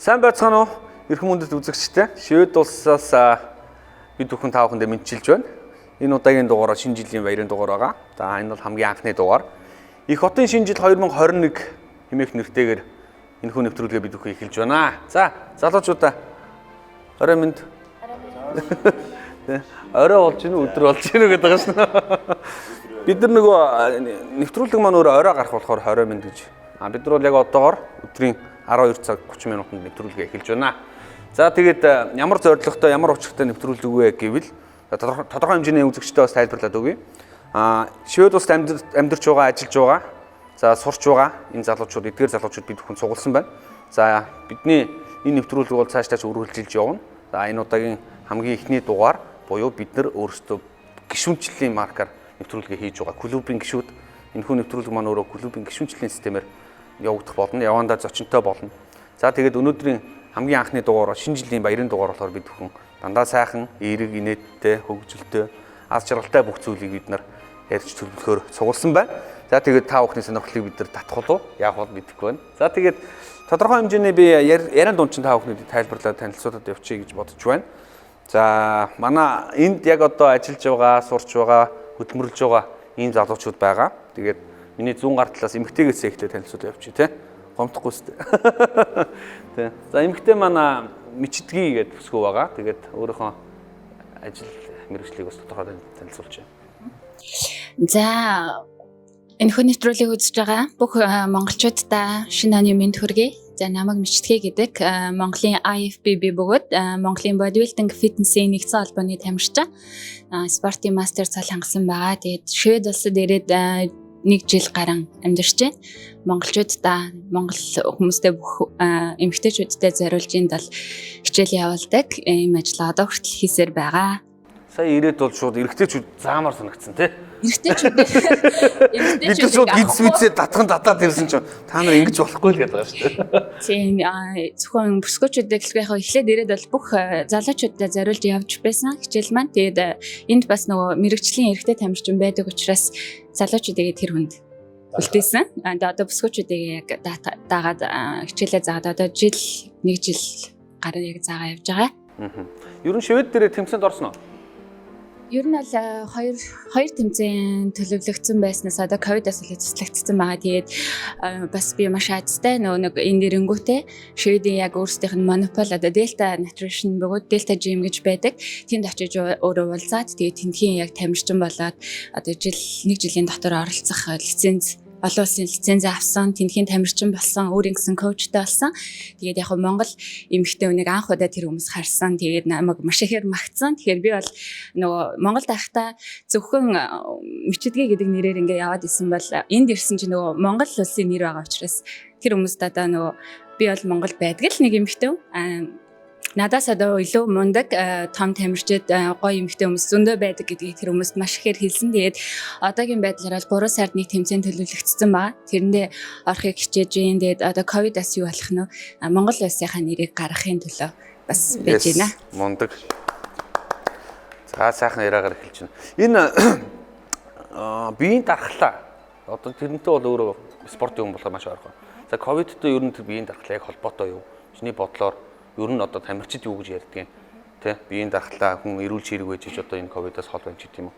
Сайн байцгаана уу? Эрхэм хүндэт үзэгчтэй. Швед улсаас бид бүхэн та бүхэндээ мэдчилж байна. Энэ удаагийн дугаараа шинэ жилийн баярын дугаар байгаа. За энэ бол хамгийн анхны дугаар. Их хотын шинэ жил 2021 хэмээх нэртэйгээр энэ хүн нэвтрүүлгээ бид бүхэн эхэлж байна. За, залуучуудаа орой минь. Орой болж гинэ, өдөр болж гинэ гэдэг байгаа шнэ. Бид нар нөгөө нэвтрүүлэг маань өөрөө орой гарах болохоор 20 минь гэж. Бид нар бол яг одоогоор өдрийн 12 цаг 30 минутанд нэвтрүүлгээ эхэлж байна. За тэгээд ямар зорилготой, ямар учиртай нэвтрүүлэг вэ гэвэл тодорхой хэмжээний үзэгчтэй бас тайлбарлаад өгье. Швед улсад амьдарч байгаа, ажиллаж байгаа, за сурч байгаа энэ залуучууд, эдгээр залуучууд бид бүхэн сугалсан байна. За бидний энэ нэвтрүүлэг бол цааш үргэлжилж явна. За энэ удаагийн хамгийн эхний дугаар буюу бид нар өөрсдөө гишүүнчлэлийн маркаар нэвтрүүлгээ хийж байгаа. Клубын гишүүд энэ хүн нэвтрүүлэг маань өөрөө клубын гишүүнчлэлийн системээр явагдах болно. Явандаа зочинтой болно. За тэгээд өнөөдрийн хамгийн анхны дугаар шинэ жилийн баярын дугаар болохоор бид бүхэн дандаа сайхан, эерэг, инээдтэй, хөгжилтэй, аз жаргалтай бүх зүйлийг бид нар ярьж төлөвлөхөөр сугалсан байна. За тэгээд та бүхний сонирхлыг бид нар татах уу? Яах вэ мэдэхгүй байна. За тэгээд тодорхой хэмжээний би яриан дунд чинь та бүхнийд тайлбарлаад танилцуулаад явчих гэж бодож байна. За манай энд яг одоо ажиллаж байгаа, сурч байгаа, хөдөлмөрлөж байгаа ийм залуучууд байгаа. Тэгээд миний зүүн гар талаас эмэгтэйгээс эхлээд танилцуулаад явчих тий. Гомдохгүй шүү дээ. Тий. За эмэгтэй манай Мичдгий гэдэг бүсгүй байгаа. Тэгээд өөрийнхөө ажил мэргэжлийг бас тодорхой танилцуулж байна. За энэ хүн нэвтрүүлгийг үзэж байгаа бүх монголчуудаа шинэ оны мэнд хүргэе. За намайг Мичдгий гэдэг Монголын IFBB бөгөөд Монголын бодибилдинг фитнесийн нэгдсэн холбооны тамирчин спортын мастер цал хангасан байгаа. Тэгээд Швед улсад ирээд 1 жил гарan амьдарч байна. Монголчуудаа, Монгол хүмүүстэй бүх эмэгтэйчүүдтэй зориулж энд бол хичээл явуулдаг ийм ажил одоо хүртэл хийсээр байгаа. Сая ирээд бол шууд эрэгтэйчүүд заамаар санагдсан тий. Эрэгтэйчүүд бид шууд гидсвицээ татхан татаад ирсэн чинь та нар ингэж болохгүй л гэдэг байгаа шүү дээ. Тийм зөвхөн бүсгүүчүүдээ гэлгүй эхлээд ирээд бол бүх залуучуудаа зориулж явж байсан хичээл маань. Тэгээд энд бас нөгөө мэрэгжлийн эрэгтэй тамирчин байдаг учраас залуучуудыг тэр хүнд үлдээсэн. Одоо бүсгүүчүүдийг яг дагаад хичээлээ заагаад одоо1 жил гараа яг заагаа явж байгаа. Ер нь Швед дээр тэмцээнд орсон уу? Ер нь бол хоёр тэмцээн төлөвлөгдсөн байснаас одоо ковидос үлээ туслагдсан байгаа. Тэгээд бас би маш айцтай нэг энэ дэрэнгүүтээ Шведийн яг өөрсдийнх нь монопол одоо Delta Nutrition бөгөөд Delta Gym гэж байдаг. Тэнд очиж өөрөө уулзаад тэгээд тентхийн яг тамирчин болоод одоо 1 жилийн дотор оролцох лиценз олон улсын лиценз авсан, тентхийн тамирчин болсон, өөр ингэсэн коучтой болсон. Тэгээд яг Монгол эмэгтэй хүнийг анх удаа тэр хүмүүс харсан. Тэгээд намайг маш ихээр магтсан. Тэгэхээр би бол нөгөө Монголд байхдаа зөвхөн Мичдгий гэдэг нэрээр ингээ яваад исэн бол энд ирсэн чинь нөгөө Монгол улсын нэр байгаа учраас тэр хүмүүст одоо нөгөө би бол Монголд байдаг л нэг эмэгтэй. Надаас одоо илүү мундаг том тамирчид гоё эмэгтэй хүмүүс зөндөө байдаг гэдгийг тэр хүмүүст маш ихээр хэлсэн. Тэгээд одоогийн байдлаар бол 3 сард нэг тэмцээн төлөвлөгдсөн байгаа. Тэрэндээ орохыг хичээж байна. Тэгээд одоо ковидос юу болох нь Монгол улсынхаа нэрийг гаргахын төлөө бас байж байна. Мундаг. За сайхан яриагаар эхэлж байна. Энэ биеийн дархлаа одоо тэрнтэй бол өөрөө спортын хүн болохоор маш ойрхон. За ковидтой ер нь тэр биеийн дархлаа яг холбоотой юу? Чиний бодлоор ер нь одоо тамирчид юу гэж ярьдгийг тий биеийн дархлаа хүн эрүүл чирэг байж одоо энэ ковидоос хол байна ч гэдэм үү.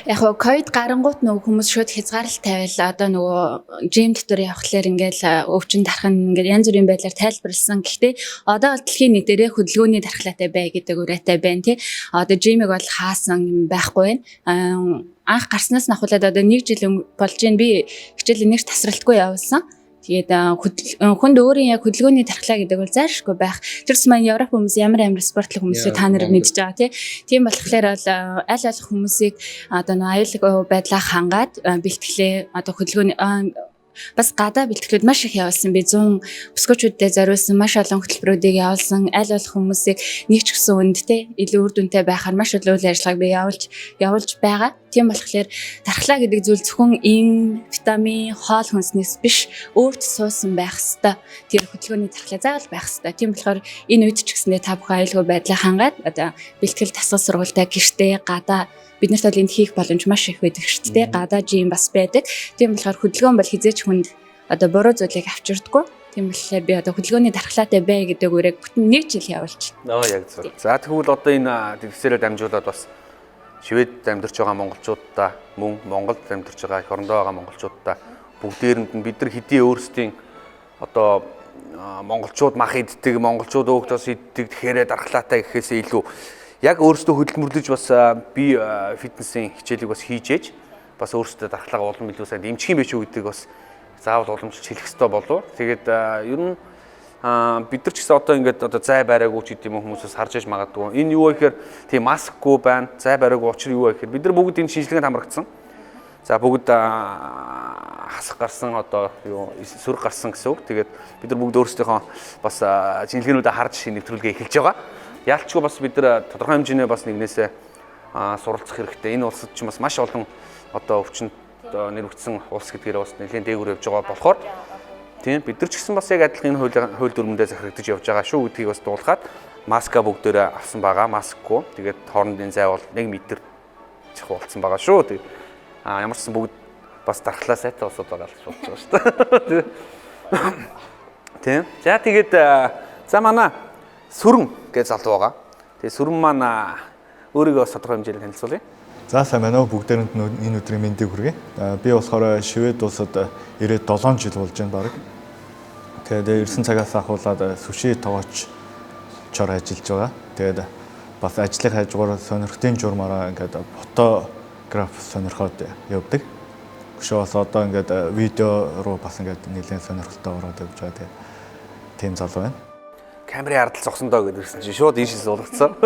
Яг нь ковид гарангуут нөгөө хүмүүс шууд хязгаарлалт тавиал одоо нөгөө жим дотор явхлаар ингээл өвчин дарах нь ингээд янз бүрийн байдлаар тайлбарлсан. Гэхдээ одоо бол дэлхийн нийтээрээ хөдөлгөөний дархлаатай бай гэдэг үрээтэй байна тий. Одоо жимиг бол хаасан юм байхгүй байна. Анх гарснаас нь ахуулаад одоо 1 жил болж гин би хичээл нэг тасралтгүй явуулсан. Тэгээд хүнд өөрийн яг хөдөлгөөний дархлаа гэдэг бол зайлшгүй байх. Тэрс маань Европ хүмүүс ямар спортлог хүмүүсээ та нар мэдж байгаа тийм болохоор бол аль болох хүмүүсийг одоо аюулгүй байдлаа хангаад бэлтгэлээ одоо хөдөлгөөний бас гадаа бэлтгэлүүд маш их явуулсан. Би 100 бүсгүүчүүдэд зориулсан маш олон хөтөлбөрүүдийг явуулсан. Аль болох хүмүүсийг нэг ч гэсэн үндтэй илүү үр дүнтэй байхаар маш олон үйл ажиллагааг би явуулж байгаа. Тийм болохоор дархлаа гэдэг зүйл зөвхөн энэ витамин, хоол хүнснээс биш өөрт суусан байх ёстой. Тэр хөдөлгөөний дархлаа заавал байх ёстой. Тийм болохоор энэ үед ч гэсэндээ та бүхэн аюулгүй байдлаа хангаад одоо бэлтгэл дасгал сургуультай гэртээ гадаа бид нарт бол энд хийх боломж маш их байдаг шүү дээ. Гадаа жим бас байдаг. Тийм болохоор хөдөлгөөн бол хизээч хүнд одоо буруу зүйлийг авчирдаггүй. Тийм болохоор би одоо хөдөлгөөний дархлаатай бай гэдэг үрийг бүтэн 1 жил явуулж байна. Яг зөв. За тэгвэл одоо энэ тэгсээрээ дамжуулаад бас Швед амьдарч байгаа монголчуудаа мөн Монголд амьдарч байгаа их орондоо байгаа монголчуудаа бүгдээрэнд нь бид нар хэдий өөрсдийн одоо монголчууд мах иддэг, монголчууд өөгдөөс иддэг тэгэхээр дархлаатай гэхээсээ илүү яг өөрсдөө хөдөлмөрлөж бас би фитнесийн хичээлийг бас хийж ээж бас өөрсдөө дархлаагаа улам илүү сайн дэмжих юм биш үү гэдэг бас заавал уламжлалт хэлэх хэрэгтэй болов. Тэгээд ер нь бид нар ч гэсэн одоо ингээд одоо зай бариагүй ч гэдэм хүмүүсээс харж иж магадгүй. Энэ юу вэ гэхээр тийм маскгүй байна. Зай бариагүй учир юу вэ гэхээр бид нар бүгд энэ шинжилгээнд хамрагдсан. За бүгд хасах гарсан одоо юу сүрэг гарсан гэсэн үг. Тэгээд бид нар бүгд өөрсдийнхөө бас шинжилгээнүүдээ харж нэвтрүүлгээ эхэлж байгаа. Яалчгүй бас бид нар тодорхой хэмжээний бас нэгнээсээ суралцах хэрэгтэй. Энэ улсад ч бас маш олон одоо өвчнөд нэрвэгдсэн улс гэдгээр бас нэлээд дээгүүр явж байгаа болохоор тийм бид нар ч гэсэн бас яг адилхан энэ хууль дүрмэндээ захирагдаж явж байгаа шүү гэдгийг бас дуулахад маска бүгдээрээ авсан байгаа. Маскгүй. Тэгээд хоорондын зай бол 1 метр чих болцсон байгаа шүү. Тэгээд ямар ч гэсэн бүгд бас дархлаа сайтай улсууд байгаа гэж бодож байгаа шүү дээ. Тийм. За тэгээд за манай сүрэн гэж залуу байгаа. Тэгээд сүрэн маань өөрийгөө тодорхой хэмжээгээр танилцуулъя. За сайн байна уу бүгдээрэнд энэ өдрийн мэндийг хүргэе. Би болохоор Швед улсад 97 жил болж байна баг. Тэгээд ирсэн цагаас ахуулаад сүши тоогоочор ажиллаж байгаа. Тэгээд бас ажлын хажуугаар сонирхтын журмаараа ингээд фотограф сонирхоод явдаг. Өшөө бас одоо ингээд видео руу бас ингээд нэлээд сонирхолтой ороод явж байгаа. Тэгээд тийм залуу байна. Камерын ардл зогсон доо гэдэрсэн чинь шууд ийшээс суулгацсан.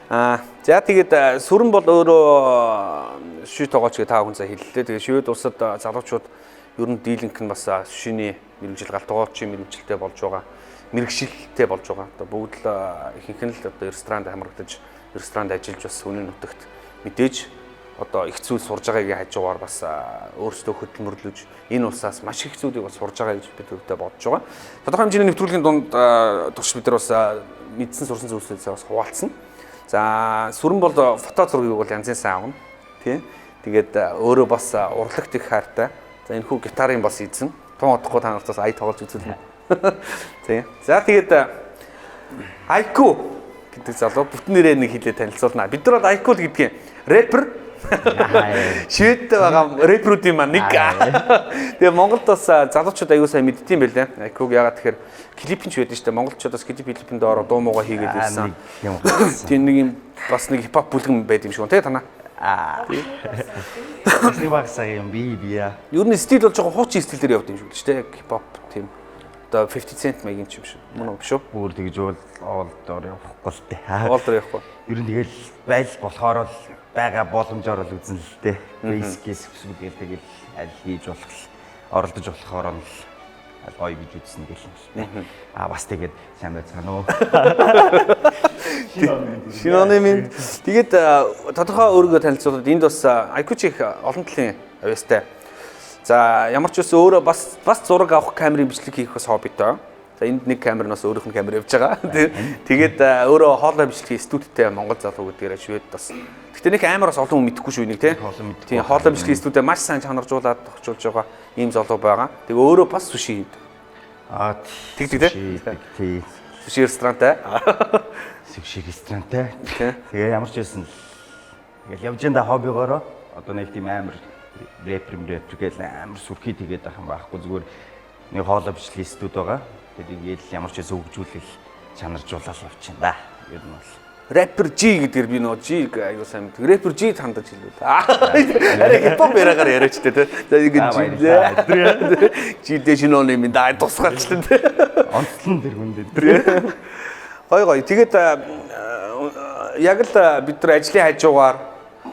За тэгээд сүрэн бол өөрөө шү тоогооч гэ 5 хүн за хэллээ. Тэгээд швед улсад залуучууд ер нь дийлэнх нь бас шүний мэрэгжил галтгоочийн мэрэгжилтэй болж байгаа. Мэрэгшилтэй болж байгаа. Одоо бүгд л ихэнх нь л одоо ресторанд хамрагдаж, ресторанд ажиллаж бас үнэн нутагт мэдээж одоо их зүйл сурж байгаагийн хажуугаар бас өөрсдөө хөдөлмөрлөж энэ улсаас маш их зүйлийг бас сурж байгаа гэж бид өвдөө бодож байгаа. Тодорхой хэмжээний нэвтрүүлгийн дунд турш бид нар бас мэдсэн сурсан зүйлсээс бас хуваалцсан. За сүрэн бол фото зургийг бол янзын сайн авна. Тийм. Тэгээд өөрөө бас урлагт их хайртай. За энэ хүү гитарын бас эзэн. Тун удахгүй та нартаас ая тоглож үзүүлнэ. Тийм. За тэгээд Айку гэдэг залуу бүтэн нэрээ нэг хэлээ танилцуулна. Бид нар бол Айку гэдгийг рэпер Швед байгаа рэперүүдийн маань нэг. Тэгээ Монголд бас залуучууд аягүй сайн мэддэм байлаа. Айкуг яагаад тэгэхээр клипэн ч байдаг шүү дээ. Монголчуудаас клипэнд ороо дуу муугаа хийгээд ирсэн. Тийм нэг юм бас нэг хипхоп бүлгэн байд юм шиг тий танаа. Нэг багсаа юм бия. Ер нь стил бол жоохон хуучин стилээр явд юм шиг л шүү дээ. Хипхоп тийм. Одоо 50 Cent маягийн юм шиг. Мөн үү шүү. Бүр тэгж оолдоор явахгүй л дээ. Оолдоор явахгүй. Ер нь тэгэл байл болохоор л байгаа боломжоор л үзэн л дээ. Бейскээс бүсгүйгээл тэгэл аль хийж болох л оролдож болохоор л гоё гэж үзсэн гэх юм шиг. Бас тэгээд сайн байцгаана уу. Шиноны минь. Тэгээд тодорхой өөрийгөө танилцуулаад энд бас Айкуч их олон талын авьяастай. За ямар ч үсэн өөрөө бас зураг авах камерын бичлэг хийх бас хоббитой. За энд нэг камер нас өөрийнх нь камер явж байгаа. Тэгээд өөрөө хоолой бичлэгийн студидтэй Монгол залуу гэдгээр швед бас. Гэтэ нэг амар бас олон хүн мэдэхгүй шүү нэг тийм хоолой бичлэгийн студид маш сайн чанаржуулаад тохижуулж байгаа ийм залуу байгаа. Тэгээ өөрөө бас суши хийдэг. Тэг тий. Суши ресторантай. Суши ресторантай. Тэгээ ямар ч байсан ингээл явж энэ хоббигоороо одоо нэг тийм амар рэпер гээл амар сүрхий тэгээд ах юм байхгүй зүгээр нэг хоолой бичлэгийн студ байгаа. Тэгээд ямар ч байсан хөгжүүлэх чанаржуулаад явчихна да. Ер нь бол рэпер G гэдгээр би нөө G аюу сайн мэд. Рэпер G тандаж хэлвэл. Арай хипхоп яриагаар яриач тэ. За ингэ G дэ шиноны минь даа тусгаалчлаа тэ. онцлон тэр хүндээ. Гой. Тэгээд яг л бид нар ажлын хажуугаар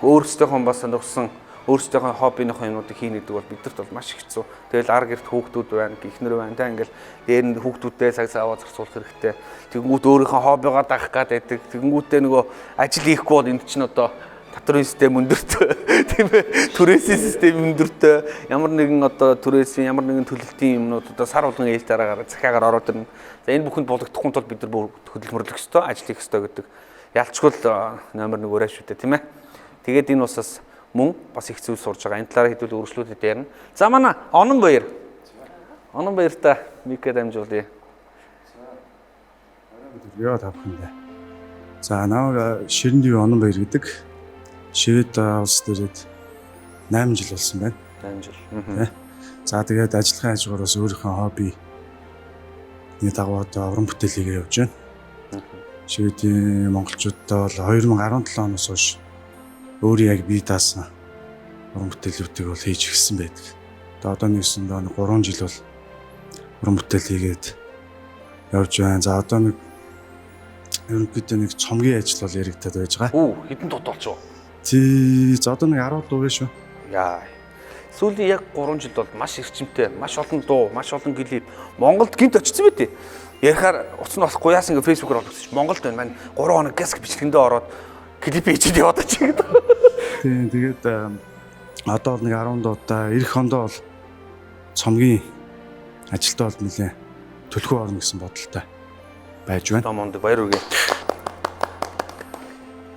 өөрсдийнхөө бас сонирхсан өөрсдийнхөө хоббинийхөө юмнуудыг хийнэ гэдэг бол бидэрт бол маш хэцүү. Тэгэл ар гэрт хүүхдүүд байна, гихнэр байна. Та ингээл дээр нь хүүхдүүдтэй цаг цааваа зарцуулах хэрэгтэй. Тэгэнгүүт өөрийнхөө хоббигоо дагах гэдэг. Тэгэнгүүтээ нөгөө ажил хийхгүй бол энд чинь одоо татврын систем өндөртэй. Тийм ээ. Түрээсийн систем өндөртэй. Ямар нэгэн одоо түрээсийн ямар нэгэн төлөлтийн юмнууд одоо сар болгон ээлж дараагаар захиагаар ороод ирнэ. За энэ бүхэнд болгохдохгүй тул бид нар бүр хөдөлмөрлөх ёстой, ажил хийх ёстой гэдэг. Ялчгүй номер 1 өрөө шүү дээ, тийм ээ. Тэгээд энэ усаас мөн бас их зүйл сурж байгаа. Энэ талаар хэдүүл үргэлжлүүлээд ярина. За манай Онон баяр. Онон баяртай микэ дамжуулъя. Яа тавхандаа. За намайг Ширэндив онон баяр гэдэг. Шивэд улс төрөд 8 жил болсон байна. 8 жил. За тэгээд ажиллахын хажуугаар бас өөрийнхөө хобби дагуу одоо уран бүтээлээ явж байна. Шивэдийн монголчуудтай бол 2017 оноос хойш өөрөө яг бие даасан уран бүтээлүүдийг бол хийж эхэлсэн байдаг. Тэгээд одоо нэгсэн 3 жил бол уран бүтээл хийгээд явж байна. За одоо нэг ерөнхийдөө нэг цомгийн ажил бол яригдаад байж байгаа. Үу, хэдэн дуу болчих вэ? Тий, за одоо нэг 10 дуу шүү. Яа. Сүүлийн яг 3 жил бол маш эрчимтэй, маш олон дуу, маш олон клип Монголд гинт очсон байт. Ярихаар утас нь болохгүй яасан ингээ фэйсбүүкээр олгосон чинь Монголд байна. Маань 3 хоног гаск бичлэгэндээ ороод клип хийчихэд яваад очив гэдэг. Тий, тэгээд одоо бол нэг 10 дуутай эх хондоо бол цомгийн ажилтаа бол нэлээ төлхөө орно гэсэн бодолтой байж байна. Одоо мондөг баяр үргээ.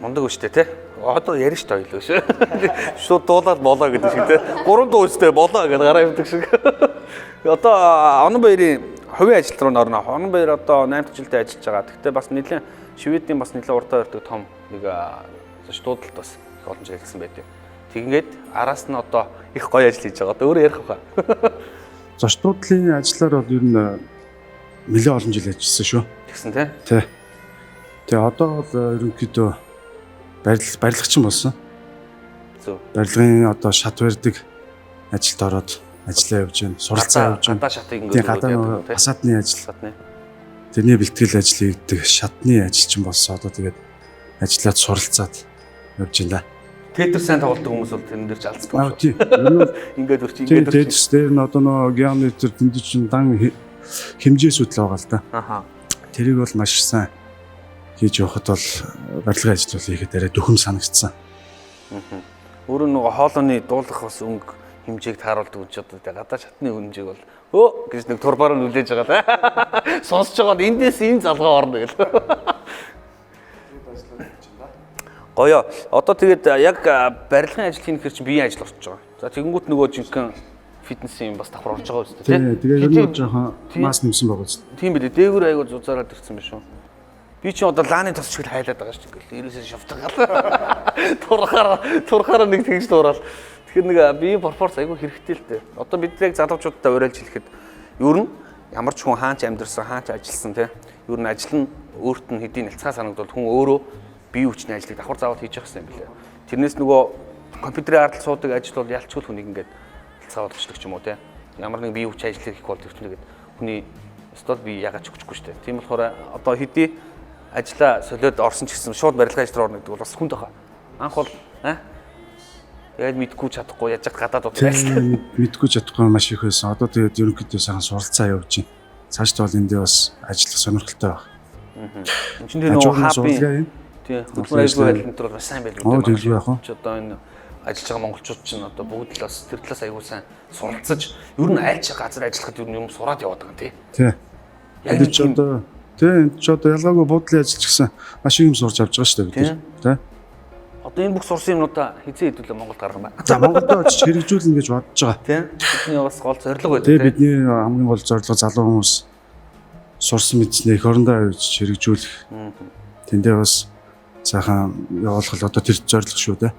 Мондөг өштэй те. Одоо ярина шүү дээ ойлоо шүү. Шууд дуулаад болоо гэдэг шиг те. 3 дуу өштэй болоо гэдэг гараа явдаг шиг. Одоо онон баярын хувийн ажилт руу орно. Онон баяр одоо 8 жилдээ ажиллаж байгаа. Гэхдээ бас нэлээд Шведийн бас нэлээд уртаа өртөг том нэг дуудалд бас их олон жил ажилласан байдаг. Тэгэнгүүт араас нь одоо их гоё ажил хийж байгаа. Одоо өөрөө ярих хаа. Зочд дуудлын ажлаар бол ер нь нэлээд олон жил ажилласан шүү. Тэгсэн те. Тий. Тэгээ одоо бол ерөнхийдөө барилгачин болсон. Зөв. Барилгын одоо шат барьдаг ажилд ороод ажиллаа явж байна. Суралцаа явж байна. Гадаа шатыг Тэгээ ингээд гадаа фасадны ажил. Фасадны. Тэрний бэлтгэл ажил хийдэг шатны ажилчин болсон. Одоо тэгээд ажиллаад суралцаад явж байна. Тетр сайн тоглодог хүмүүс бол тэрэн дээр ч алдсан Аа байна. тий. Ер нь Ингээд үрч ингээд үрч. Тэдэс дээр нь одоо нөгөө геометр тэнд чинь дан хэмжээсүүд л байгаа л да. Аха. Тэрийг бол маш сайн хийж явахад бол барилгын ажил бол ихэд арай дөхөм санагдсан. Өөрөө нөгөө хоолойны дуулах бас өнгө хэмжээг тааруулдаг гэж одоо гадаа шатны хэмжээг бол өө гэж нэг турбаар нь үлээж байгаа да. Сонсож байгаад эндээс энэ залгаа орно гэл. Гоёо. Одоо тэгээд яг барилгын ажил хийх хэрэг чинь биеийн ажил болчихж байгаа. За тэгэнгүүт нөгөө жинхэнэ фитнесийн бас давхар орж байгаа үстэй тий. Тэгээ ер нь жоохон мас нэмсэн байгаа үстэй. Тийм билээ. Дээгүүр айгуу зузаараад ирсэн биш үү? Би чи одоо лааны тос шиг хайлаад байгаа шүү дээ. Ерөөсөө шавтагаал. Турхаараа нэг тэгж дуурал. Тэгэхээр нэг биеийн пропорц айгуу хэрэгтэй л дээ. Одоо бид яг залуучуудтай уриалж хэлэхэд ер нь ямар ч хүн хаач амьдрсан, хаач ажилласан тий. Ер нь ажил нь өөрт нь хэдийн нэлцгаа санагдвал хүн өөрөө бие хүчний ажлыг давхар заавал хийж явах хэрэгтэй юм билээ. Тэрнээс нөгөө компьютерийн ардл суудаг ажил бол ялчгүй л хүнийг ингээд нэлцгаа болгочдөг ч юм уу тий. Ямар нэг бие хүч ажлыг хийх бол төвчнөгээд хүний стол би ягаад ч хүчгүй шүү дээ. Тийм болохоор одоо хэдий ажлаа солиод орсон ч гэсэн шууд барилгын ажил руу орно гэдэг бол бас хүнд байгаа. Анх бол яг мэдгүй чадахгүй яаж гадаад удаа Мэдгүй чадахгүй маш их байсан. Одоо тэгээд ерөнхийдөө сайхан суралцаа явж байна. Цаашдаа бол эндээ бас ажиллах сонирхолтой байна. Энд чинь тэр нөгөө хабын тий хөдөлмөр ажлын байдлын төр маш сайн байлгүй дээ. Ч одоо энэ ажиллаж байгаа монголчууд чинь одоо бүгд л бас тэр талаас аягүй сайн суралцаж ер нь аль ч газар ажиллахад ер нь юм сураад яваад байгаа тий. Тий. Яг ч одоо энд ч одоо ялгаагүй буудлын ажил ч гэсэн маш их юм сурч авч байгаа шүү дээ бид. Тий. Одоо энэ бүх сурсан юмнуудаа хизээ хэдүүлээ Монголд гаргах юм байна. За Монголд очиж хэрэгжүүлнэ гэж бодож байгаа. Тий. Бидний бас гол зорилго байдаг. Тэгээ бидний хамгийн гол зорилго залуу хүмүүс сурсан мэдснээ эх орондоо авч хэрэгжүүлэх. Тэндээ бас сайхан явуулах л одоо тэр зорилго шүү дээ.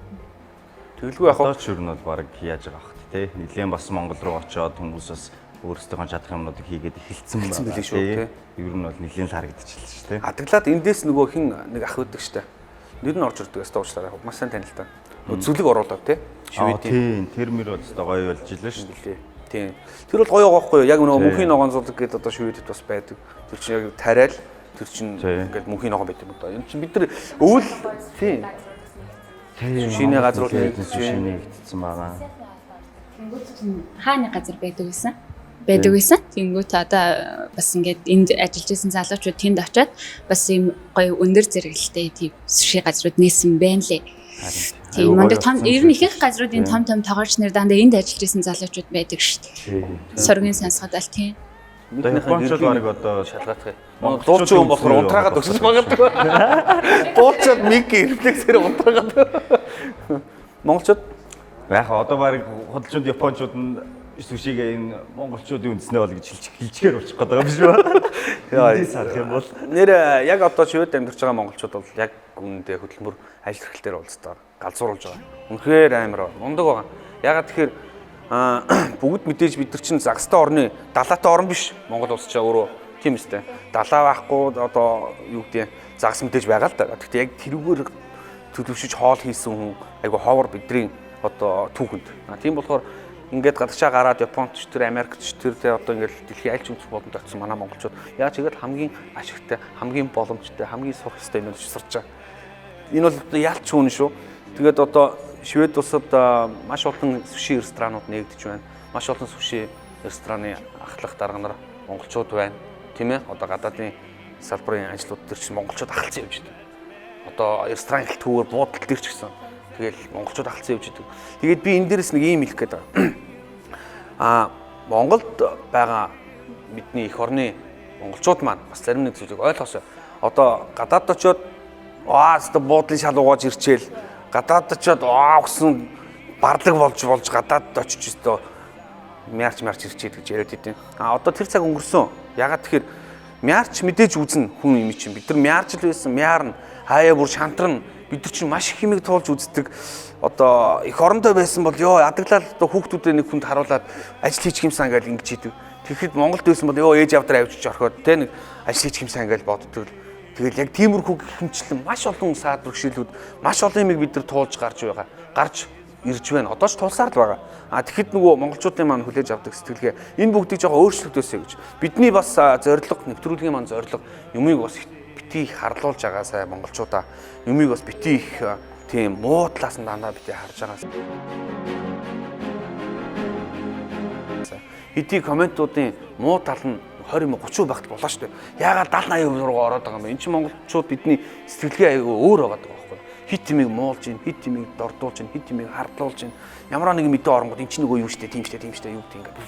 Тэгэлгүй яг одоо ч юу нь бол баг яаж байгаа бах тий. Нилээн бас Монгол руу очиод хүмүүс бас өөрсдөө чадах юмнуудыг хийгээд эхэлсэн байна шүү тий. Ер нь бол нилээн л харагдчихлаа шүү тий. Адаглаад эндээс нөгөө хин нэг ах өгдөг штэ. Нэр нь орж ирдэг өстө уучлаарай. Маш сайн танилтаа. Зүлэг оруулаад тий. Шведийн тэр мөр бол өстө гоё болж илээ шүү дээ. Тийм. Тэр бол гоё байгаа байхгүй юу? Яг нөгөө мөнхийн ногоон зулаг гэдэг одоо Шведэд бас байдаг. Тэр чинь яг тариал тэр чинь ингээд мөнхийн ногоон байдаг юм одоо. Энэ чинь бид нар өвөл тийм. Шинэ газар руу шинэ нэгдсэн байгаа. Хааны газар байдаг байсан. Тэнгүүт одоо бас ингээд энд ажиллаж исэн залуучууд тэнд очиод бас ийм гоё өндөр зэрэглэлтэй тийм ши газрууд нээсэн байна лээ. Тийм мөн том ер нь их газруудын том тоогооч нар дандаа энд ажиллаж исэн залуучууд байдаг шүү дээ. Сургийн сансгад аль тийм. Одоо Япончууд баг одоо шалгаах юм. Дуулчин хүн болохоор унтраагаад өсөж магадгүй. Дуулчаад нэг рефлексээр унтраагаад. Монголчууд яг одоо баг худалчууд Япончууд нь сүшигээ энэ монголчуудын үндэснээ бол гэж хэлчихээр болчих гээд байгаа юм биш үү? Эндээс харах юм бол нэр яг одоо шивэд амьдарч байгаа монголчууд бол яг үнэндээ хөдөлмөр ажил хэрэглээр уулзтаар галзууруулж байгаа. Үнэхээр амар мундаг байгаа. Ягаад тэгэхээр бүгд мэдээж бид нар чинь загстай орны далаатай орн биш. Монгол улс ч өөрөө тийм үстэй. Далаа байхгүй одоо юу гэдэг загас мэдээж байгаа л да. Гэхдээ яг тэрүүгээр төлөвшөж хоол хийсэн хүн айгу ховор бидний одоо түүхэнд. Тийм болохоор ингээд гадагшаа гараад Японд ч тэр Америкч тэр одоо ингээд дэлхийн аль ч өнцөг болонд очсон манай монголчууд яаж игээд хамгийн ашигтай, хамгийн боломжтой, хамгийн сурах ёстой юм гэж сурч байгаа. Энэ бол одоо ялч хүн шүү. Тэгээд одоо Швед улсад маш олон сүши ресторанууд нэгдэж байна. Маш олон сүши рестораны ахлах дарга нар монголчууд байна. Тийм ээ? Одоо гадаадын салбарын ажлууд төр чинь монголчууд ахалцсан явж байна. Одоо ресторан хэлтгүүгээр буудал дээр ч гэсэн тэгэл монголчууд ахалцсан явж идэг. Тэгээд би энэ дээрээс нэг юм хэлэх гээд байгаа. Монголд байгаа бидний эх орны монголчууд маань бас зарим нэг зүйлийг ойлгосоо. Одоо гадаад очиод өстө буудлын шал угааж ирчээл гадаад очиод гэсэн барлаг болж гадаад очиж өстө мярч ирчээд гэж яриад идэв. Одоо тэр цаг өнгөрсөн. Ягаад тэгэхээр мярч мэдээж үзнэ хүн юм чинь. Бид нар мярч л байсан, мяарна, хаяа бүр шантран бид нар чинь маш их хэмиг туулж үздэг. Одоо эх орондоо байсан бол ядаглал одоо хүүхдүүдээ нэг хүнд харуулад ажил хийчих юмсан гэж ингэж идэв. Тэгэхэд Монголд байсан бол ээж авдраа авчиж орхиод тэ нэг ажил хийчих юмсан гэж боддог. Тэгэл яг тиймэрхүү хэмчлэн маш олон саад бэрхшээлүүд маш олон юмыг бид нар туулж гарч ирж байна. Одоо ч тулсаар л байгаа. Тэгэхэд нөгөө монголчуудын маань хүлээж авдаг сэтгэлгээ энэ бүгдийг жоохон өөрчлөгдөөсэй гэж. Бидний бас зорилго, нэвтрүүлгийн маань зорилго юмыг бас бити харлуулж байгаасай монголчуудаа юмыг бас бити их тийм муу талаас нь дандаа бити харж байгаас. Хэдий комментуудын муу тал нь 20 30% багт болоо шүү дээ. Яагаад 70 80% руу ороод байгаа юм бэ? Энд чинь монголчууд бидний сэтгэлгээ аягүй өөр байгаа байхгүй. Хит тимийг муулж гин, хит тимийг дордуулж гин, хит тимийг хардлуулж гин. Ямар нэг мэдээ оронгууд эн чинь нөгөө юу штэ, тийм штэ юу гэдэг ингээд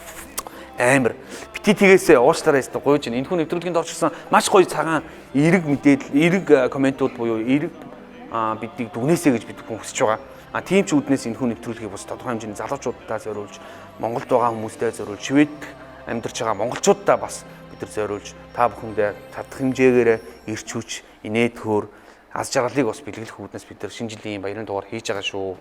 амар. Бити тгээсээ уушлаараа ястаа гуйж гин. Энэхүү нэвтрүүлгийн дорчсон маш гоё цагаан эерэг мэдээлэл, эерэг комментууд буюу эерэг бидийг дүгнээсэй гэж бид хүн хүсэж байгаа. Тийм ч үүднээс энэхүү нэвтрүүлгийг бас тодорхой хэмжээний залуучуудаа зориулж, Монголд байгаа хүмүүстээ зориулж, Швед амьдарч байгаа монголчуудаа бас бид нар зориулж та бүхэндээ чадах хэмжээгээр ирч хүч, инээд хөр аз жаргалыг бас бэлгэлэх үүднээс бид нар шинэ жилийн баярын дугаар хийж байгаа шүү.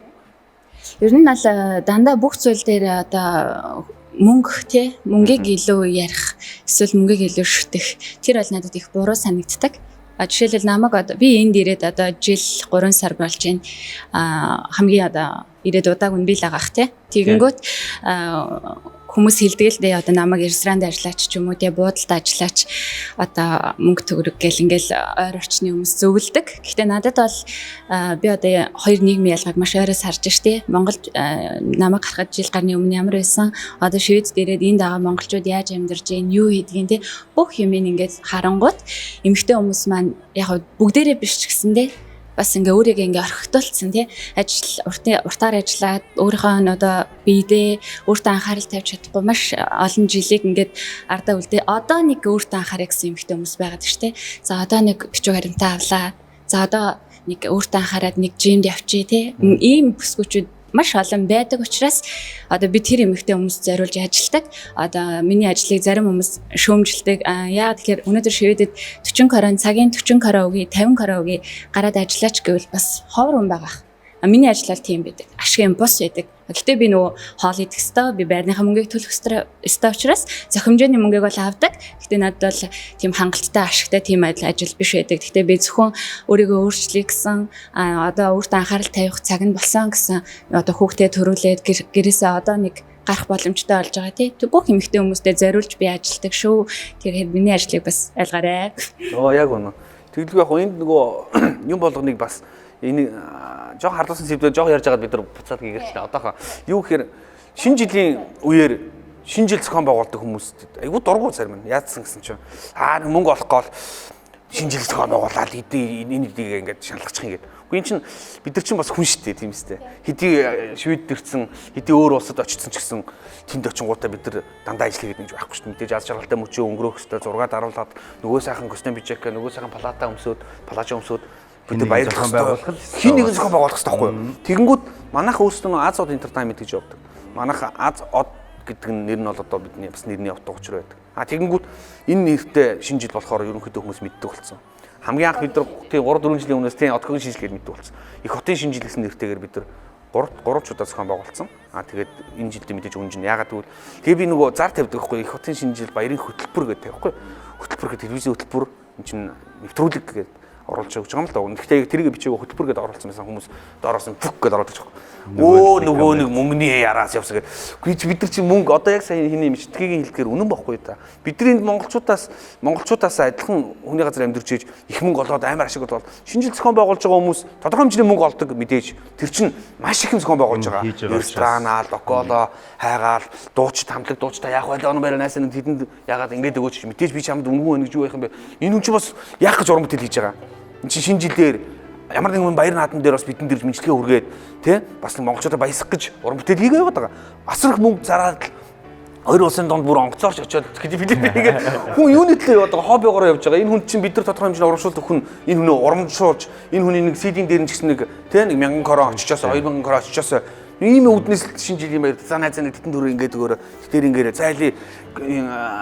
Ер нь бол дандаа бүх зүйл дээр одоо мөнгийг илүү ярих, эсвэл мөнгийг илүү шүтэх тэр бол надад их буруу санагддаг. Жишээлбэл намайг одоо би энд ирээд одоо жил 3 сар болж байна. Хамгийн одоо ирээд удаагүй би л агаах тий. Тэгэнгүүт хүмүүс хэлдэг л дээ одоо намайг ресторанд ажиллаач ч юм уу тий буудалд ажиллаач одоо мөнгө төгрөг гэл ингээл ойр орчны хүмүүс зөвлөдөг. Гэхдээ надад бол би одоо хоёр нийгмийн ялгааг маш ойроос харж штий. Монголд намайг гарахад жил гарны өмнө ямар байсан? Одоо Швед дээрээд энд байгаа монголчууд яаж амьдарч байна? Юу хийдгийг тий бүх юм ингээд харангууд эмэгтэй хүмүүс маань яг бүгдээрээ биш ч гэсэндээ бас ингээ өөрийгөө ингээ орхитуулсан тий ажил уртаар ажиллаад өөрийнхөө одоо биедээ өөртөө анхаарал тавьж чадахгүй маш олон жилиг ингээд ардаа үлдээ одоо нэг өөртөө анхаарах гэсэн эмэгтэй хүмүүс байгаад штэ. За одоо нэг бичиг баримтаа авлаа. За одоо нэг өөртөө анхаарад нэг жимд явчих тий ийм бүсгүүчүүд маш олон байдаг учраас одоо би тэр эмэгтэй хүмүүст зориулж ажилдаг. Одоо миний ажлыг зарим хүмүүс шөөмжилдэг. Яагаад тэгэхээр өнөөдөр Шведэд 40 корон цагийн 40 корон өгье, 50 корон өгье гараад ажиллаач гэвэл бас ховор хүн байгаа. Миний ажил бол тийм байдаг. Ашиг импос байдаг. Гэхдээ би нөгөө хоол идэх ёстой, би байрныхаа мөнгийг төлөх ёстой учраас зохимжооны мөнгийг бол авдаг. Гэхдээ надад бол тийм хангалттай, ашигтай тийм ажил биш байдаг. Гэхдээ би зөвхөн өөрийгөө өөрчлөе гэсэн, одоо өөртөө анхаарал тавих цаг нь болсон гэсэн одоо хүүхдээ төрүүлээд гэрээсээ одоо нэг гарах боломжтой болж байгаа тий. Бүх эмэгтэй хүмүүстэй зориулж би ажилдаг шүү. Тэгэхээр миний ажлыг бас айлгаарай. Яг үнэ. Тэгэлгүй яг энд нөгөө юм болгоныг бас энэ жоо харлуулсан сэдвээр жоо ярьж байгаад бид нар буцаад гэрчлээ. Одоохон юу гэхээр шинэ жилийн үеэр шинэ жил зохион байгуулдаг хүмүүс айгуу дургуй зарим нь яадсан гэсэн чинь мөнгө олохгүй бол шинэ жил зохион байгуулаад энэ ингээд шаналгачих юм гээд. Үгүй энэ чинь бид нар чинь бас хүн шүү дээ тийм үстэй. Хэдий Швед ирсэн, хэдий өөр улсад очсон ч гэсэн тэнд очингуудаа бид нар дандаа ажил хийгээд нэг байхгүй шүү дээ. Мэдээж аз жаргалтай мөчөө өнгөрөөх хөстэй зураг даруулаад нөгөө сайхан костюм бичээкэ, нөгөө сайхан палажа өмсөөд бид баяр зохион байгуулах хин нэгэн зохион байгуулах хэрэгтэй байхгүй юу? Тэгэнгүүт манайх өөрсдөө Азууд Entertainment гэж явдаг. Манайх Аз од гэдэг нэр нь бол одоо бидний бас нэрний утга учир байдаг. Тэгэнгүүт энэ нэртэй шинэ жил болохоор ерөнхийдөө хүмүүс мэддэг болсон. Хамгийн анх бид нар тийм 3-4 жилийн өмнөөс тийм одогийн шинэ жил гэж мэддэг болсон. Их хотын шинэ жил гэсэн нэртэйгээр бид нар 3 удаа зохион байгуулсан. Тэгээд энэ жилдээ мэдээж үнэн. Ягаад гэвэл тэгээ би нөгөө зар тавьдаг байхгүй их хотын шинэ жил баярын хөтөлбөр гэдэг байхгүй. Хөтөлбөр гэдэг телевизийн хөтөлбөр энэ чинь нэвтрүүлэг гэдэг оруулж өгч байгаа юм л да. Гэхдээ тэрийг бичээгөө хөтөлбөр гэдээ оруулсан байсан хүмүүс доороос нь фүк гэдээ оруулж байгаа. Өө нөгөө нэг мөнгөний яраас явсан гэдэг. Бид нар чинь мөнгө одоо яг сайн хиний мичтгийн хэлдгээр үнэн бохгүй та. Бидний монголчуудаас адилхан хүний газар амьдарч ийж их мөнгө олоод амар ашиг болоод шинэ жил зохион байгуулж байгаа хүмүүс тодорхой хэмжээний мөнгө олдог мэдээж тэр чинь маш их юм зохион байгуулж байгаа. Ресторанаа, локоло, хайгаал, дууч хамтлаг дуучтай яах вэ? Оноо барай найсаа тэдэнд ягаад ингэж өгөөч мэдээж би чамд үнгүй байна гэж юу байх юм бэ? Энэ хүн чинь бас яах гэж уран бүтээл хийж байгаа. Энд чинь шинэ жилээр ямар нэгэн баяр наадам дээр бас бидэн дэрж мэдлэгээ үргээд тий бас монголчуудаа баясгах гэж уран бүтээл хийгээ яваад байгаа. Асар их мөнгө зараад хоёр улсын донд бүр онгоцоорч очиод Филиппин ингээд хүн юуны төлөө яваад байгаа хоббигоороо явж байгаа. Энэ хүн чинь бид нар тодорхой хэмжээний урамшуулдаг хүн энэ хүнөө урамшуулж энэ хүний нэг CD-ийн дээр нь ч гэсэн нэг тий 1000 крон очичоос 2000 крон очичоос ийм үднэс шинэ жилийн баяр за найзаа нэг тэтэн төрөө ингээд өгөөрэй. Тэр ингээд зайлий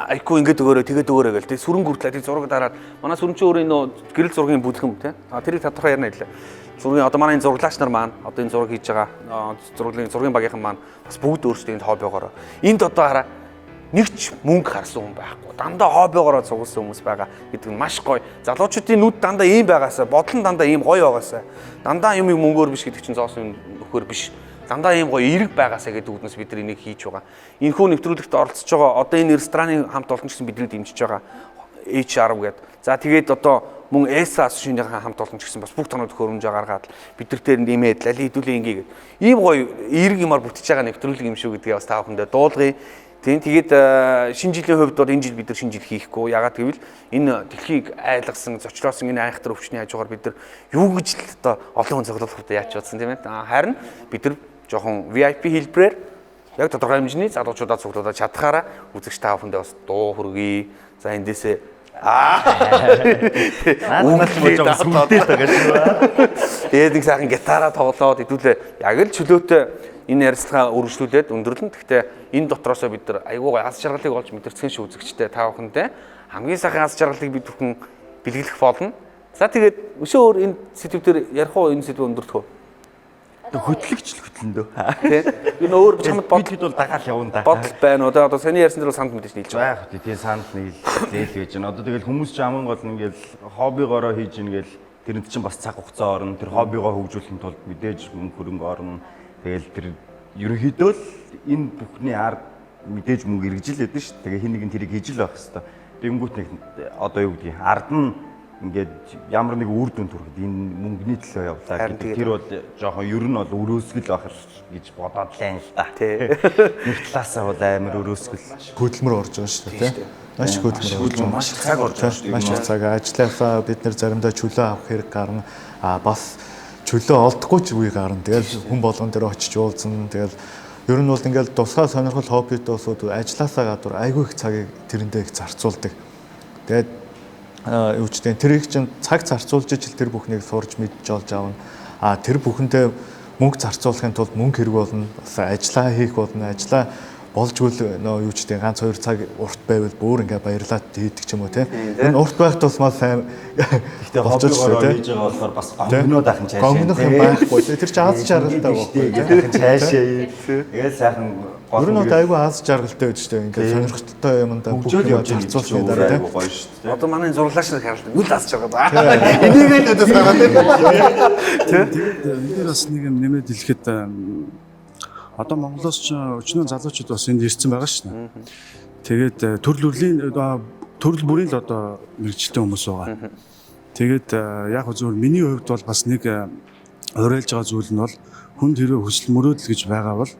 айку ингээд өгөөрэй тэгээд өгөөрэй гэл тий сүрэн гүртлээ тий зураг дараад манай сүрэн чинь өөрөө энэ гэрэл зургийн бүлгэн тий тэрийг тодорхой ярина хэлээ. Зургийн одоо манай энэ зураглагч нар маань одоо энэ зураг хийж байгаа зургийн багийнхан маань бас бүгд өөрсдийн хоббигоороо энд одоо хараа нэг ч мөнгө харсан хүн байхгүй. Дандаа хоббигоороо цугласан хүмүүс байгаа гэдэг нь маш гоё. Залуучуудын нүд дандаа ийм байгаасаа, бодол нь дандаа ийм гоё байгаасаа. Дандаа юм мөнгөөр биш гэдэг чинь зоосон нөхөр биш. Дандаа ийм гоё эерэг байгаасаа гэдэг үгнээс бид нар энийг хийж байгаа. Энэхүү нэвтрүүлэгт оролцож байгаа одоо энэ рестораны хамт олон ч гэсэн бидний дэмжиж байгаа HR гэдэг. За тэгээд одоо мөн ESA шинийхэн хамт олон ч гэсэн бас бүх тоног хөрөмж гаргаад бид нар дээр нэмээд лали хэдүүлээ ингээ гэдэг. Ийм гоё эерэг юмар бүтэж байгаа нэвтрүүлэг юм шүү гэдгийг бас та бүхэндээ дуулгая. Тэгээд шинэ жилийн хувьд бол энэ жил бид нар шинэ жил хийхгүй. Ягаад гэвэл энэ дэлхийг айлгсан, зочлоосон энэ айхтар өвчний хажуугаар бид нар юу гэж л одоо олон хүн цоглуулахад яаж бодсон тийм ээ. Харин бид нар жоохон VIP хэлбэрээр яг тодорхой хэмжээний залуучуудаа цуглуулад чадхаараа үзэгч та бүхэндээ бас дуу хүргэе. За эндээсээ тэгээд нэг сайхан гитараа тоглоод хэдүүлээ яг л чөлөөтэй энэ ярилцлага үргэлжлүүлээд өндөрлөн. Гэхдээ энэ дотроосоо бид нар айгуу аз жаргалыг олж мэдэрсэн шүү үзэгчтэй та бүхэндээ хамгийн сайхан аз жаргалыг бид бүхэн бэлгэлэх болно. За тэгээд өшөө өөр энэ сэдвээр ярих уу энэ сэдв өндөртгөө. Хөтлөгч л хөтлөндөө. Тийм. Энэ өөр чамд бодлогд бол дагаал явна да. Бодол байна уу? Одоо саяны ярьсан дээр санд мэдээж нийлж байгаа. Яг тийм санд нийлээл гэж байна. Одоо тэгэл хүмүүс ч аман гол ингээл хоббигоороо хийж ингээл тэрэнд чинь бас цаг хугацаа орно. Тэр хоббигоо хөгжүүлэхийн тулд мэдээж мөнгө хөрөнгө орно. Тэгэл тэр ерөнхийдөө л энэ бүхний ард мэдээж мөнгө эргэжил байдаг шүү. Тэгээ хин нэгэн тэрийг хийж л байх хэвээр. Тэнгүүт нэг одоо юу гэдгийг ард нь ингээд ямар нэг үр дүн төрөхөд энэ мөнгөний төлөө явлаа гэдэг. Тэр бол жоохон ер нь бол өрөөсгөл байх гэж бодоод лайн л та. Нэг талаасаа бол амар өрөөсгөл хөдөлмөр орж байгаа шүү дээ. Маш хөдөлмөр маш цаг орж байгаа шүү дээ. Маш цаг ажлаасаа бид нэр заримдаа чөлөө авах хэрэг гарна. Бас чөлөө олдохгүй ч үе гарна. Тэгэл хүн болгон дээр очиж уулзсан. Тэгэл ер нь бол ингээд тусгай сонирхол хоббитоосууд ажлаасаа гадуур айгүй их цагийг тэрэндээ их зарцуулдаг. Тэгээд юу ч тийм тэр их чинь цаг зарцуулж ижил тэр бүхнийг сурж мэдж олж аавна. Тэр бүхэндээ мөнгө зарцуулахын тулд мөнгө хэрэг болно. Бас ажиллаа хийх болно. Ажиллаа болж үл нөө юу ч тийм ганц 2 цаг урт байвал бүр ингээ баярлаад хийдэг ч юм уу тийм. Энэ урт байх тусмаа сайн гэхдээ хоббигоороо хийж байгаа болохоор бас гонгнод ахын цаашаа. Гонгнох юм байхгүй. Тэр чинь аз жаргалтай байхгүй. Ахын цаашаа. Тэгээд сайхан ер нь айгүй аз жаргалтай байж тээ ингээ сонирхолтой юмдаа бүгд явж зарцуулсан дараа тийм гоё шүү дээ. Одоо манай зурлагч нар харалт үл аз жаргал. Энийг л өдөөс гараад тийм. Тэгээд бас нэг юм нэмээд хэлэхэд одоо Монголоос ч өчнөө залуучууд бас энд ирсэн байгаа шүү дээ. Тэгээд төрөл бүрийн л одоо мэрэгчлээ хүмүүс байгаа. Тэгээд яг зөвхөн миний хувьд бол бас нэг уриалж байгаа зүйл нь бол хүн тэрөө хүсэл мөрөөдөл гэж байгаа бол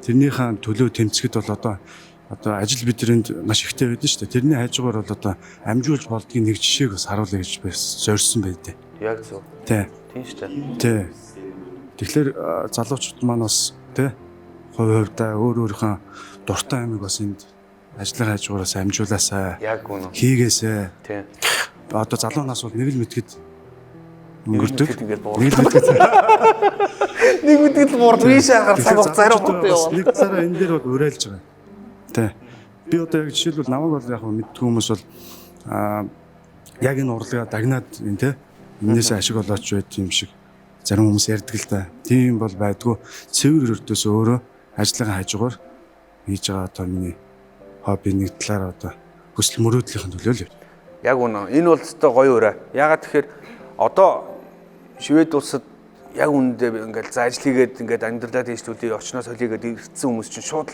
тэрнийхэн төлөө тэмцэхэд бол одоо ажил бидэнд маш ихтэй байдаг шүү дээ. Тэрний хажуугаар бол одоо амжуулж болдгийн нэг жишээг бас харуулъя гэж бас зорьсон байдэ. Яг зөв. Тийм шүү дээ. Тийм. Тэгэхээр залуучууд маань бас тий хувьдаа өөрийнхөө дуртай амиг бас энд ажлын хажуугараас амжуулаасаа. Яг үнэ. Хийгээсээ. Тийм. Одоо залуу нас бол нэг л мэдгэд өнгөрдөг. Нэг мэдгэд буурд биш ахаар цаг хугацаа арай хурдан яваа. Нэг цараа энэ дээр бол уриалж байгаа. Тэ. Би одоо яг жишээлбэл намайг бол яг мэддэг хүмүүс бол яг энэ урлагаа дагнаад энэ те энээс ашиг олооч байт юм шиг зарим хүмүүс ярьдаг л та. Тийм бол байдгүй. Цэвэр өртөөс өөрөө ажлын хажуугаар хийж байгаа одоо миний хобби нэг талаар одоо хүсэл мөрөөдлийн төлөө л явж. Яг үнэ. Энэ бол өстой гоё өрөө. Ягаад тэгэхээр одоо Швед улсад яг үүндээ ингээл за ажил хийгээд ингээд амьдралаа дэвшүүлээ очноос солигээд ирсэн хүмүүс чинь шууд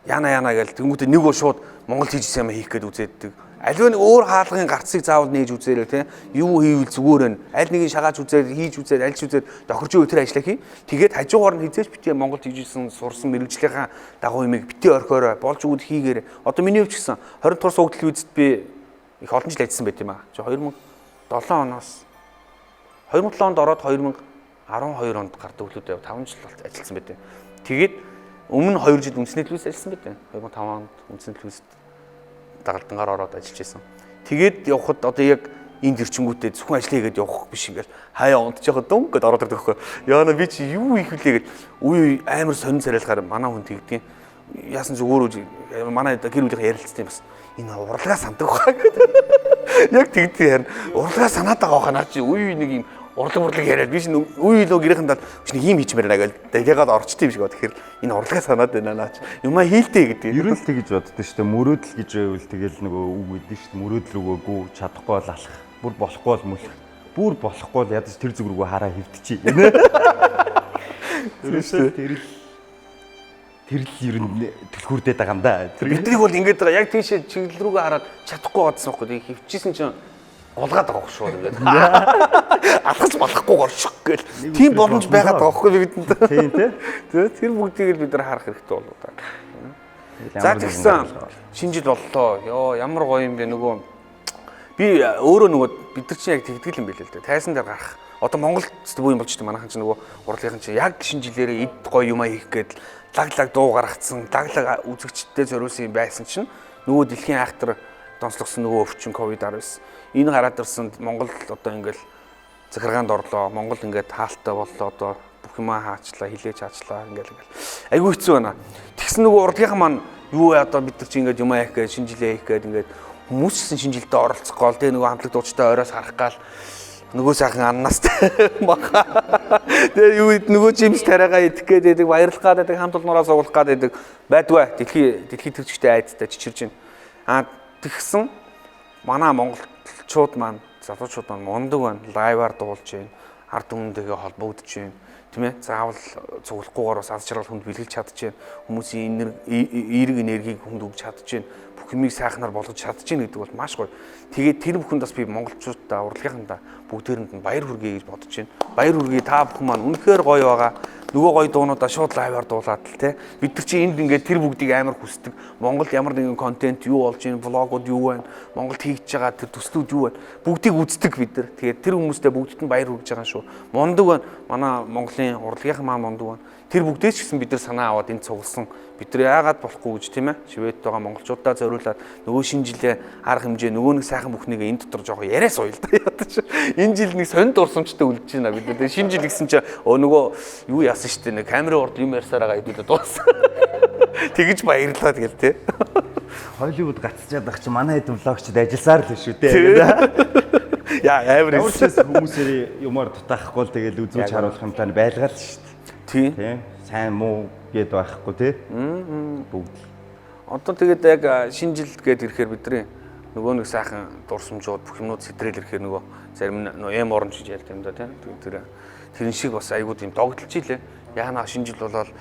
яна гээл тэнгуүтээ нэг бол шууд Монгол хийжсэн юм хийх гээд үзээддэг. Аливаа нэг өөр хаалгын гарцыг заавал нээж үзээрэй те. Юу хийвэл зүгээр вэ? Аль нэгийг шагааж үзээд хийж үзээд альж үзээд тохирч өтер ажиллаа хий. Тэгээд хажуугаар нь хизээч битээ Монголд хийжсэн сурсан мэрэгжлийнхаа дагуу юмыг битээ орхиорой болж өгөөд хийгээрэй. Одоо миний хувьд ч гэсэн 20 дугаар суугдлын үеэд би их олон жил ажилласан байт юм аа. 2007 оноос 2007 онд ороод 2012 онд гардаг үлүүдээ 5 жил болт ажилласан байт. Тэгээд өмнө 2 жил үндэсний төлөвс ажилласан байт. 2005 онд үндэсний төлөвс дагалдангаар ороод ажиллаж байсан. Тэгээд явхад одоо яг энд ирчингүүтээ зөвхөн ажил хийгээд явах биш ингээл хаяа унтчиход дөнгө гэдээ ороод ирдэг байхгүй. Яана би чи юу хийх вүлээ гэд үе амар сонин царайлахаар манай хүн тэгдгийн. Яасан ч өөрөө манай гэр бүлийнхээ ярилцсан юм бас. Энэ урлагаа сандаг байгаа гэдэг. Яг тэгдээ харин урлагаа санаад байгаа хаа наа чи үе нэг юм урлаг яриад биш үе лөө гэрийнхэн даа биш нэг юм хийчмээр наа гэл дэгээд орчтой юм шиг ба. Тэгэхээр энэ урлагаа санаад байна наа чи. Юмаа хийлтэй гэдэг. Ер нь л тэгж боддоо шүү дээ. Мөрөөдөл гэж байвал тэгэл нөгөө үг өгдөө шүү дээ. Мөрөөдөл рүүгөө чадахгүй бол алах. Бүр болохгүй бол мүлэх. Бүр болохгүй бол ядаж тэр зүг рүүгөө хараа хөвтчихье. Тэр л ер нь төлхүүрдээд байгаа юм да. Бидний бол ингэж байгаа. Яг тийшээ чиглэл рүүгээ хараад чадахгүй гадсан байхгүй. Хөвчихсэн чинь гулгаад байгаа шүү ингээд. Алхаж болохгүй горших гээл. Тийм боломж байгаад байгаа байхгүй бидэнд. Тийм тий. Тэр бүгдийг л бид нар харах хэрэгтэй болоо та. За тэгсэн шинэ жил боллоо. Йоо ямар гоё юм бэ нөгөө би өөрөө нөгөө бид нар чинь яг тэгдэг юм билээ л дээ. Тайсан дээр гарах. Одоо Монголд буу юм болж байгаа манайхан чинь нөгөө урлагийн чинь яг шинэ жилээрээ эд гоё юмаа хийх гээд лаглаг дуу гаргацсан, лаглаг үзэгчдтэй зориулсан юм байсан чинь нөгөө дэлхийн айхтар донцлогсон нөгөө өвчин ковид-19 энэ гараад ирсэн Монгол одоо ингээл захиргаанд орлоо. Монгол ингээд хаалттай боллоо одоо бүх юмаа хаачлаа, хилээж хаачлаа ингээл айгүй хэцүү байна. Тэгсэн нөгөө урлагийнхан маань юу одоо бид нар чи ингээд юмаа хийх гээд шинэ жилээ хийх гээд ингээд хүмүүс чинь шинэ жилдээ оролцох гол тэгээ нөгөө хамтлаг дуучтай оройос харах гал нөгөө сайхан аннаас баха. Тэгээ юу нөгөө жимс тариагаа идэх гээд байдаг, баярлах гээд байдаг, хамт олноороо суулгах гээд байдаг. Байдгүй. Дэлхий төрчтэй айдтай чичирж байна. Тэгсэн манай монголчууд маань, залуучууд маань мундаг байна. Лайваар дуулж байна. Ард түмэнтэйгээ холбогдож байна. Тийм ээ. Заавал цуглахгүйгээр бас аз жаргал хүнд бэлгэлж чадчихээн. Хүмүүсийн эерэг энергийг хүнд өгч чадчихээн. Бүх юмыг сайхнаар болгож чадчихээн гэдэг бол маш гоё. Тэгээд тэр бүхэнд бас би монголчуудаа, урлагийнхандаа бүгдээрэнд нь баяр хүргэе гэж бодож байна. Баяр хүргэе та бүхэн маань үнэхээр гоё байгаа. Нөгөө гоё дуунуудаа шууд лайваар дуулаад л те. Бид нар чи энд ингээд тэр бүгдийг амар хүсдэг. Монголд ямар нэгэн контент юу болж байна, влогууд юу байна, Монголд хийж байгаа тэр төслүүд юу байна. Бүгдийг үздэг бид нар. Тэгээд тэр хүмүүстээ бүгдд нь баяр хүргэж байгаа шүү. Мундаг байна. Манай Монголын урлагийнхан маань мундаг байна. Тэр бүгдээс ч гэсэн бид нар санаа аваад энд цугласан. Бид нар яагаад болохгүй гэж тийм ээ. Шведд байгаа монголчуудаа зориулаад нөгөө шинэ жилээ арга хэмжээ нөгөө нэг сайхан бүхнийг энэ дотор жоохон яриа сууя л да. Ядаж. Энэ жил нэг сонир дурсамжтай үлдэж байна бид нар. Шинэ жил гэсэн чинь нөгөө юу яасан штэ нэг камерын урд юм ярьсаар байгаа хэдүүлээ дууссан. Тэгэж баярлаа тэгэл тий. Холливуд гацчаад байх чи манай хэд влогчд ажилласаар л шүү дээ. Яа амар хүмүүсээр юмар дутаахгүй л тэгэл үзүүлж харуулах юм тань байлгаал шүү дээ. Тийм. Сайн муу гээд байхгүй тий. Бүгд. Одоо тэгээд яг шинэ жил гээд ирэхээр бидний нөгөө нэг сайхан дурсамжууд бүх юмнууд сэтрэл ирэхээр нөгөө зарим нь эм орон гэж ярьд юм да тий. Тэр шиг бас айгуу тийм догдолж илээ. Яана шинэ жил болоод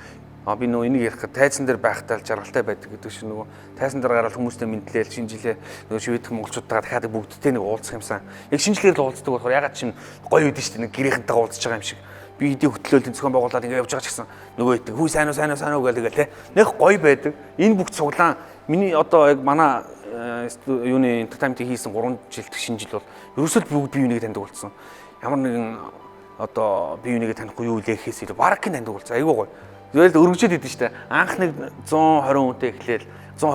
би нөгөө энийг ярих тайзан дээр байхтаа л жаргалтай байдаг гэдэг шиг нөгөө тайзан дээр гараад хүмүүстэй мэдлээл шинэ жилээ нөгөө шведх монголчуудтайгаа дахиад бүгдтэй нэг уулзах юмсан. Яг шинэ жилээр л уулздаг болохоор ягаад чинь гоё үдэн шүү дээ нэг гэрийнхэнтэйгээ уулзж байгаа юм шиг. Би хэдий хөтлөөлтийн зохион байгуулалт ингэ явж байгаа ч гэсэн нөгөө идэг хүү сайн уу гэдэг те нэг гоё байдаг. Энэ бүх цуглаан миний одоо яг манай юуны entertainment хийсэн 3 жилдх шинэ жил бол ерөөсөө бүгд бие биенийг таньдаг болсон. Ямар нэгэн одоо бие биенийг танихгүй юу лээхээс илүү бараг танидаг болсон. Айгуу гоё. Тэгэл өргөжөөд идэв штэ. Анх нэг 120 хүнтэй эхлээл 120